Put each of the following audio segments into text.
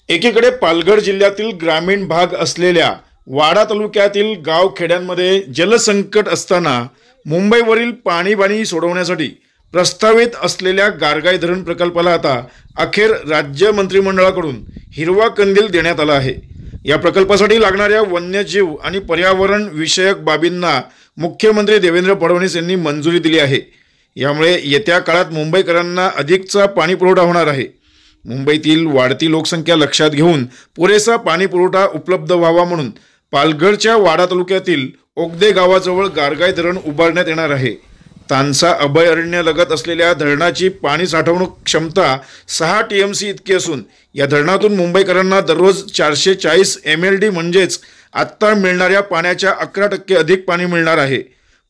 एकीकडे पालघर जिल्ह्यातील ग्रामीण भाग असलेल्या वाडा तालुक्यातील गावखेड्यांमध्ये जलसंकट असताना मुंबईवरील पाणी सोडवण्यासाठी प्रस्तावित असलेल्या गारगाई धरण प्रकल्पाला आता अखेर राज्य मंत्रिमंडळाकडून हिरवा कंदील देण्यात आला आहे। या प्रकल्पासाठी लागणाऱ्या वन्यजीव आणि पर्यावरण विषयक बाबींना मुख्यमंत्री देवेंद्र फडणवीस यांनी मंजुरी दिली आहे। यामुळे येत्या काळात मुंबईकरांना अधिकचा पाणी पुरवठा होणार आहे। मुंबईतील वाढती लोकसंख्या लक्षात घेऊन पुरेसा पाणी पुरवठा उपलब्ध व्हावा म्हणून पालघरच्या वाडा तालुक्यातील ओगदे गावाजवळ गारगाई धरण उभारण्यात येणार आहे। तानसा अभयारण्य लगत असलेल्या धरणाची पाणी साठवणूक क्षमता 6 TMC इतकी असून या धरणातून मुंबईकरांना दररोज 440 MLD म्हणजेच आत्ता मिळणाऱ्या पाण्याच्या 11% अधिक पाणी मिळणार आहे।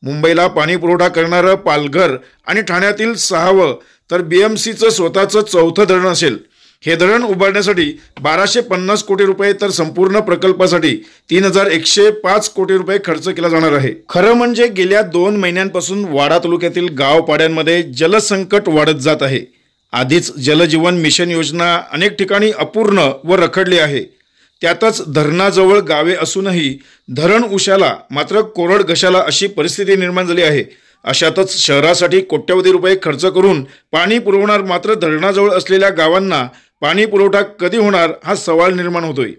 मुंबईला पाणी पुरवठा करणारं पालघर आणि ठाण्यातील 6वं तर BMCचं स्वतःचं 4थं धरण असेल। हे धरण उभारण्यासाठी 1250 कोटी रुपये तर संपूर्ण प्रकल्पासाठी 3105 कोटी रुपये खर्च केला जाणार आहे। खरं म्हणजे गेल्या 2 महिन्यांपासून वाडा तालुक्यातील गावपाड्यांमध्ये जलसंकट वाढत जात आहे। आधीच जलजीवन मिशन योजना अनेक ठिकाणी अपूर्ण व रखडली आहे। त्यातच धरणाजवळ गावे असूनही धरण उशाला मात्र कोरड घशाला अशी परिस्थिती निर्माण झाली आहे। अशातच शहरासाठी कोट्यवधी रुपये खर्च करून पाणी पुरवणार मात्र धरणाजवळ असलेल्या गावांना पाणी पुरवठा कधी होणार हा सवाल निर्माण होतोय।